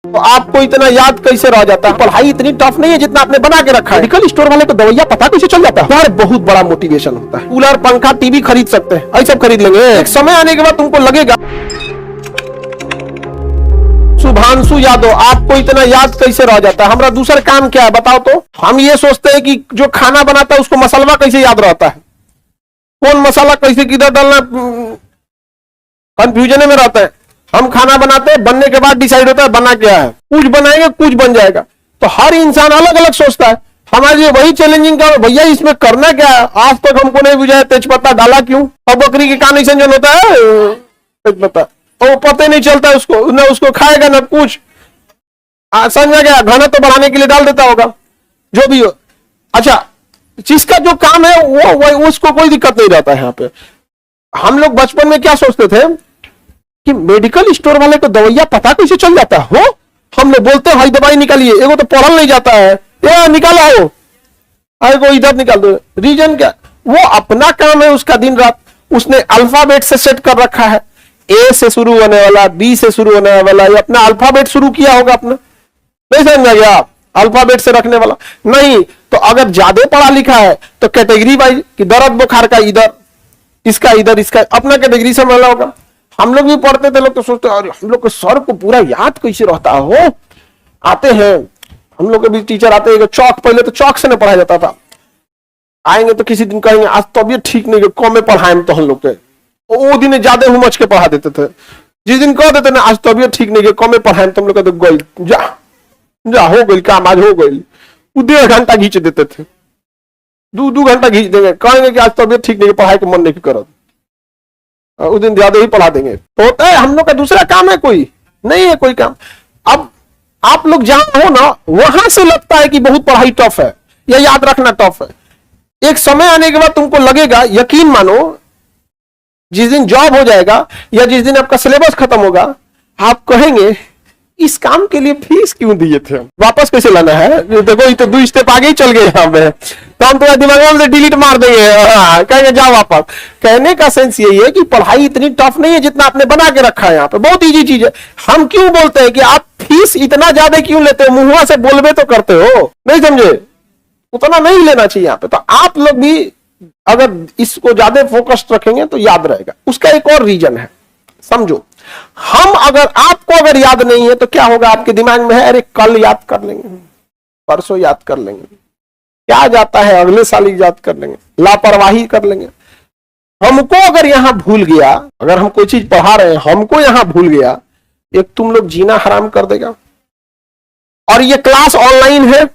तो आपको इतना याद कैसे रह जाता है? पढ़ाई इतनी टफ नहीं है जितना आपने बना के रखा है। मेडिकल स्टोर वाले को दवाइयां पता कैसे चल जाता है? बहुत बड़ा मोटिवेशन होता है। कूलर, पंखा, टीवी खरीद सकते हैं, ऐसा सब खरीद लेंगे। एक समय आने के बाद तुमको लगेगा शुभांशु यादव, आपको इतना याद कैसे रह जाता है? हमारा दूसरा काम क्या है बताओ तो? हम ये सोचते हैं कि जो खाना बनाता है उसको मसाला कैसे याद रहता है, कौन मसाला कैसे किधर डालना, कंफ्यूजन में रहता है। हम खाना बनाते हैं, बनने के बाद डिसाइड होता है बना क्या है। कुछ बनाएंगे कुछ बन जाएगा। तो हर इंसान अलग अलग सोचता है। हमारे लिए वही चैलेंजिंग का भैया इसमें करना क्या है, आज तक हमको नहीं बुझाया तेजपत्ता डाला क्यों। और बकरी के कान संजन होता है तेजपत्ता, तो वो पता नहीं चलता उसको, न उसको खाएगा न कुछ। समझा गया, घना तो बढ़ाने के लिए डाल देता होगा, जो भी हो। अच्छा, जिसका जो काम है वो उसको कोई दिक्कत नहीं रहता है। यहाँ पे हम लोग बचपन में क्या सोचते थे कि मेडिकल स्टोर वाले को दवाइयां पता कैसे चल जाता हो। हम लोग बोलते हैं भाई दवाई निकालिए, एगो तो पढ़ल नहीं जाता है, ये निकाला हो, अरे को इधर निकाल दो। रीजन क्या? वो अपना काम है उसका, दिन रात उसने अल्फाबेट से सेट कर रखा है। ए से शुरू होने वाला, बी से शुरू होने वाला, ये अपना अल्फाबेट शुरू किया होगा अपना, नहीं समझ गया आप? अल्फाबेट से रखने वाला नहीं। तो अगर ज्यादा पढ़ा लिखा है तो कैटेगरी वाइज कि दर्द बुखार का इधर, इसका इधर, इसका अपना कैटेगरी से मिला होगा। हम लोग भी पढ़ते थे, लोग तो सोचते अरे हम लोग के सर को पूरा याद कैसे रहता हो। आते हैं हम लोग के भी टीचर आते हैं, चौक पहले तो चौक से नहीं पढ़ाया जाता था। आएंगे तो किसी दिन कहेंगे आज तबियत ठीक नहीं है, कम में पढ़ाएं, तो हम लोग के वो दिन ज्यादा हुमच के पढ़ा देते थे। जिस दिन कह देते ना आज तबियत ठीक नहीं है, कम में पढ़ाएं, तो हम लोग कहते गई जा हो गई काम, आज हो गई। 1.5 घंटा खींच देते थे, 2 घंटा खींच देंगे, कहेंगे कि आज तबियत ठीक नहीं है, पढ़ाई का मन नहीं करत, उस दिन ज्यादा ही पढ़ा देंगे। तो होता है हम लोग का दूसरा काम है, कोई नहीं है कोई काम। अब आप लोग जहां हो ना वहां से लगता है कि बहुत पढ़ाई टफ है या याद रखना टफ है। एक समय आने के बाद तुमको लगेगा, यकीन मानो, जिस दिन जॉब हो जाएगा या जिस दिन आपका सिलेबस खत्म होगा, आप कहेंगे इस काम के लिए फीस क्यों दिए थे, वापस कैसे लाना है। देखो ये तो 2 स्टेप आगे ही चल गए यहाँ पे, तो हम तुम्हारे दिमाग में डिलीट मार देंगे, कहेंगे जाओ वापस। कहने का सेंस यही है कि पढ़ाई इतनी टफ नहीं है जितना आपने बना के रखा है। यहाँ पे बहुत इजी चीज है। हम क्यों बोलते हैं कि आप फीस इतना ज्यादा क्यों लेते हो, मुंह से बोलबे तो करते हो, नहीं समझे, उतना नहीं लेना चाहिए यहाँ पे। तो आप लोग भी अगर इसको ज्यादा फोकस्ड रखेंगे तो याद रहेगा। उसका एक और रीजन है, समझो। हम अगर आपको अगर याद नहीं है तो क्या होगा, आपके दिमाग में है अरे कल याद कर लेंगे, परसों याद कर लेंगे, क्या जाता है अगले साल याद कर लेंगे, लापरवाही कर लेंगे। हमको अगर यहां भूल गया, अगर हम कोई चीज पढ़ा रहे हैं हमको यहां भूल गया, एक तुम लोग जीना हराम कर देगा। और ये क्लास ऑनलाइन है,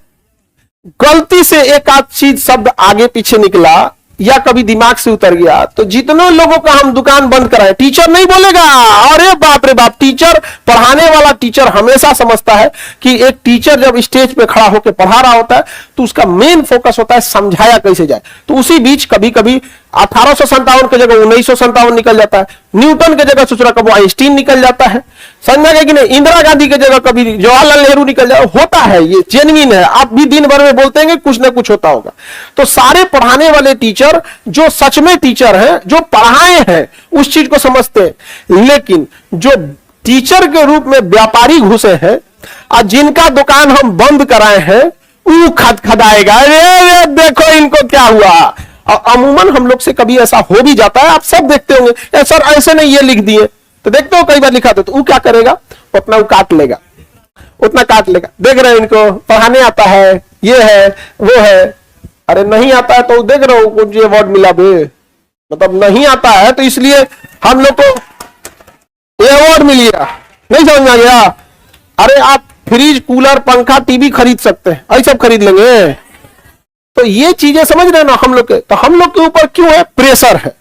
गलती से एक आध चीज शब्द आगे पीछे निकला या कभी दिमाग से उतर गया तो जितने लोगों का हम दुकान बंद कराए, टीचर नहीं बोलेगा अरे बाप रे बाप। टीचर, पढ़ाने वाला टीचर हमेशा समझता है कि एक टीचर जब स्टेज पे खड़ा होकर पढ़ा रहा होता है तो उसका मेन फोकस होता है समझाया कैसे जाए। तो उसी बीच कभी कभी 1857 की जगह 1957 निकल जाता है, न्यूटन की जगह सोच रहा कभी आइंस्टीन निकल जाता है, समझा गया कि नहीं, इंदिरा गांधी की जगह कभी जवाहरलाल नेहरू निकल जाए, होता है, ये जेन्युइन है। आप भी दिन भर में बोलते हैं कुछ ना कुछ होता होगा। तो सारे पढ़ाने वाले टीचर जो सच में टीचर हैं, जो पढ़ाए हैं, उस चीज को समझते हैं। लेकिन जो टीचर के रूप में व्यापारी घुसे हैं और जिनका दुकान हम बंद कराए हैं, वो खदखदाएगा अरे देखो इनको क्या हुआ। और अमूमन हम लोग से कभी ऐसा हो भी जाता है, आप सब देखते होंगे, सर ऐसे नहीं ये लिख दिए, तो देखते हो कई बार लिखा तो वो क्या करेगा, उतना वो काट लेगा, उतना काट लेगा। देख रहे हो इनको पढ़ाने आता है, ये है वो है, अरे नहीं आता है तो देख रहे हो कुछ ये वर्ड मिला बे, मतलब नहीं आता है तो इसलिए हम लोग को ये अवार्ड मिल गया, नहीं समझ में आ गया। अरे आप फ्रिज, कूलर, पंखा, टीवी खरीद सकते हैं, ऐसे सब खरीद लेंगे। तो ये चीजें समझ रहे हैं ना हम लोग के। तो हम लोग के ऊपर क्यों है, प्रेशर है,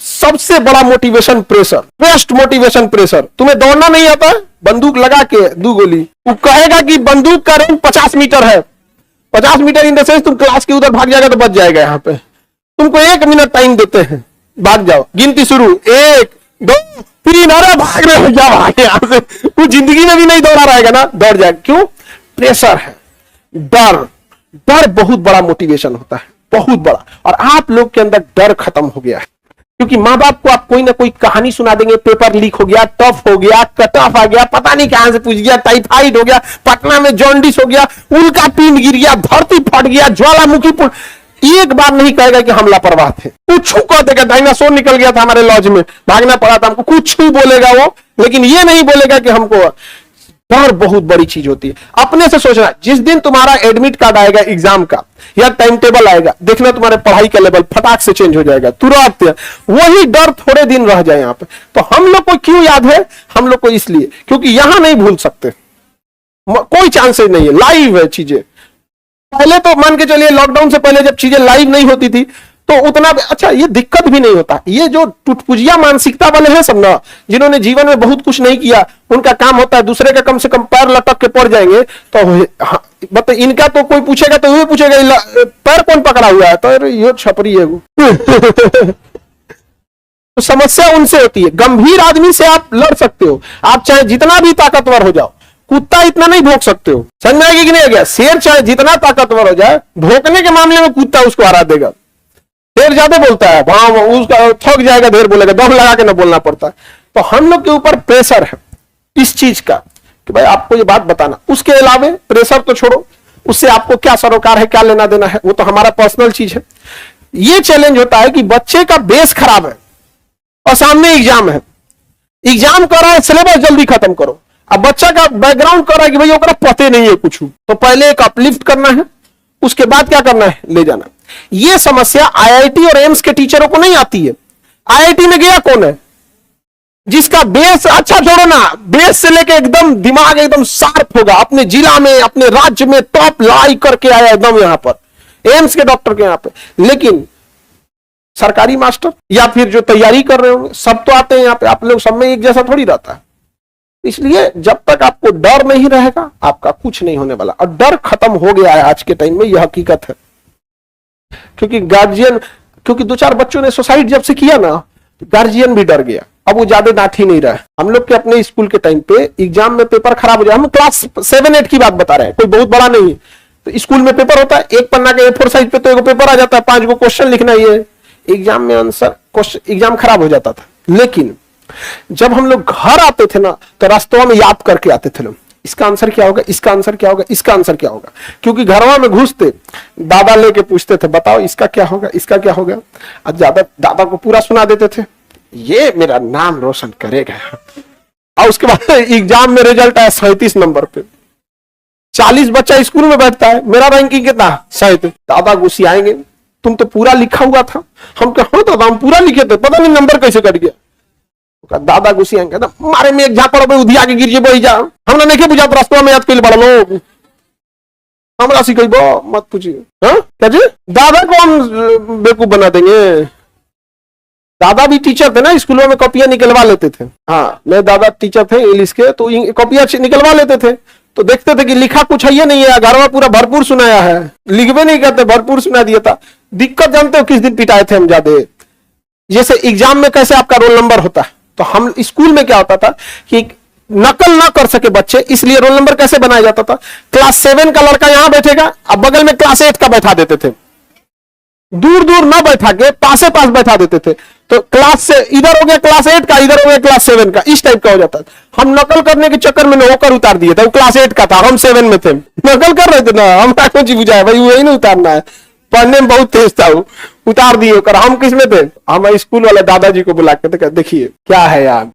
सबसे बड़ा motivation pressure, best motivation pressure. तुम्हें दौड़ना नहीं आता है, बंदूक लगा के 2 गोली, वो कहेगा कि बंदूक का रेंज 50 मीटर है, 50 मीटर इन द सेंस तुम क्लास के उधर भाग जाएगा तो बच जाएगा। यहाँ पे तुमको 1 मिनट टाइम देते हैं, भाग जाओ, गिनती शुरू, 1 2 3, अरे भाग रहे हो क्या, भागे यहाँ से। वो जिंदगी में भी नहीं दौड़ा रहेगा ना, दौड़ जाएगा। क्यों, प्रेशर है, डर। डर बहुत बड़ा मोटिवेशन होता है, बहुत बड़ा। और आप लोग के अंदर डर खत्म हो गया है। क्योंकि माँ बाप को आप कोई ना कोई कहानी सुना देंगे, पेपर लीक हो गया, टफ हो गया, कट ऑफ आ गया, पता नहीं कहां से पूछ गया, टाइफाइड हो गया, पटना में जॉन्डिस हो गया, उल्का पिंड गिर गया, धरती फट गया, ज्वालामुखी पुल। एक बार नहीं कहेगा कि हम लापरवाह थे। कुछ कह देगा डायनासोर निकल गया था हमारे लॉज में, भागना पड़ा था हमको, कुछ बोलेगा वो, लेकिन ये नहीं बोलेगा कि हमको। डर बहुत बड़ी चीज होती है। अपने से सोचना, जिस दिन तुम्हारा एडमिट कार्ड आएगा एग्जाम का या टाइम टेबल आएगा, देखना तुम्हारे पढ़ाई का लेवल फटाक से चेंज हो जाएगा तुरंत। वही डर थोड़े दिन रह जाए यहाँ पे। तो हम लोग को क्यों याद है? हम लोग को इसलिए क्योंकि यहां नहीं भूल सकते, कोई चांसेस नहीं है, लाइव है चीजें। पहले तो मान के चलिए लॉकडाउन से पहले जब चीजें लाइव नहीं होती थी तो उतना अच्छा ये दिक्कत भी नहीं होता। ये जो टुटपुजिया मानसिकता वाले हैं सब ना, जिन्होंने जीवन में बहुत कुछ नहीं किया, उनका काम होता है दूसरे का कम से कम पैर लटक के पड़ जाएंगे तो मतलब इनका तो कोई पूछेगा तो ये पूछेगा पैर कौन पकड़ा हुआ है, तो ये छपरी है वो। तो समस्या उनसे होती है। गंभीर आदमी से आप लड़ सकते हो, आप चाहे जितना भी ताकतवर हो जाओ, कुत्ता इतना नहीं भोंक सकते हो। समझ में आएगी कि नहीं आ गया? शेर चाहे जितना ताकतवर हो जाए, भोंकने के मामले में कुत्ता उसको हरा देगा। शेर ज्यादा बोलता है, वहां उसका थक जाएगा, ढेर बोलेगा, दम लगा के ना बोलना पड़ता है। तो हम लोग के ऊपर प्रेशर है इस चीज का कि भाई आपको ये बात बताना। उसके अलावा प्रेशर तो छोड़ो, उससे आपको क्या सरोकार है, क्या लेना देना है, वो तो हमारा पर्सनल चीज है। ये चैलेंज होता है कि बच्चे का बेस खराब है और सामने एग्जाम है, एग्जाम कर रहा है, सिलेबस जल्दी खत्म करो। अब बच्चा का बैकग्राउंड कर रहा है कि भाई ओकरा पते नहीं है कुछ, तो पहले एक अपलिफ्ट करना है, उसके बाद क्या करना है, ले जाना। ये समस्या आईआईटी और एम्स के टीचरों को नहीं आती है। आईआईटी में गया कौन है? जिसका बेस अच्छा, छोड़ो ना, बेस से लेके एकदम दिमाग एकदम शार्प होगा, अपने जिला में अपने राज्य में टॉप लाई करके आया एकदम यहां पर, एम्स के डॉक्टर के यहां पे। लेकिन सरकारी मास्टर या फिर जो तैयारी कर रहे होंगे, सब तो आते हैं यहाँ पे, आप लोग सब में एक जैसा थोड़ी रहता है। इसलिए जब तक आपको डर नहीं रहेगा आपका कुछ नहीं होने वाला। और डर खत्म हो गया है आज के टाइम में, यह हकीकत है। क्योंकि गार्जियन, क्योंकि 2-4 बच्चों ने सुसाइड जब से किया ना, गार्जियन भी डर गया, अब वो ज्यादा डांट ही नहीं रहा है। हम लोग के अपने स्कूल के टाइम पे एग्जाम में पेपर खराब हो जाए, हम क्लास 7-8 की बात बता रहे हैं, कोई बहुत बड़ा नहीं है। तो स्कूल में पेपर होता है, एक पन्ना के A4 साइज पे तो एक पेपर आ जाता है, 5 गो क्वेश्चन लिखना ही है। एग्जाम में आंसर क्वेश्चन, एग्जाम खराब हो जाता था। लेकिन जब हम लोग घर आते थे ना, तो रास्तों में याद करके आते थे लोग, इसका आंसर क्या होगा, इसका आंसर क्या होगा, इसका आंसर क्या होगा। क्योंकि घरवा में घुसते दादा लेके पूछते थे, बताओ इसका क्या होगा, इसका क्या होगा। अब ज्यादा दादा को पूरा सुना देते थे, ये मेरा नाम रोशन करेगा। और उसके बाद एग्जाम में रिजल्ट आया 37 नंबर पे, 40 बच्चा स्कूल में बैठता है, मेरा रैंकिंग कितना, 37। दादा गुस्सी आएंगे, तुम तो पूरा लिखा हुआ था। हम क्या होता था, हम पूरा लिखे थे, पता नहीं नंबर कैसे कट गया। दादा गुस्सी आएंगे, मारे में एक झापड़ उधिया के गिर जे जा, हमने नहीं बुझा रास्ता में याद कर बड़ा लोग, हमरा सिखेबो मत पूछिए। क्या जी, दादा को हम बेवकूफ बना देंगे। दादा भी टीचर थे ना, स्कूलों में कॉपियां निकलवा लेते थे। हाँ, मेरे दादा टीचर थे इंग्लिश के, तो कॉपियां निकलवा लेते थे। तो देखते थे कि लिखा कुछ है ये नहीं है, घर में पूरा भरपूर सुनाया है, लिखवे नहीं करते, भरपूर सुना दिया था। दिक्कत जानते हो किस दिन पिटाए थे हम ज्यादा? जैसे एग्जाम में कैसे आपका रोल नंबर होता है, तो हम स्कूल में क्या होता था कि नकल ना कर सके बच्चे, इसलिए रोल नंबर कैसे बनाया जाता था, क्लास 7 का लड़का यहां बैठेगा, अब बगल में क्लास 8 का बैठा देते थे, दूर दूर ना बैठा के पासे पास बैठा देते थे। तो क्लास से इधर हो गया क्लास 8 का, इधर हो गया क्लास 7 का, इस टाइप का हो जाता था। हम नकल करने के चक्कर में होकर उतार दिए थे, वो क्लास 8 का था, हम 7 में थे, नकल कर रहे थे ना, हम कुछ बुझाए भाई वही नहीं उतारना है, पढ़ने में बहुत तेज था वो, उतार दिए कर। हम किस में थे, हम स्कूल वाले दादाजी को बुला के देखिए क्या है यार,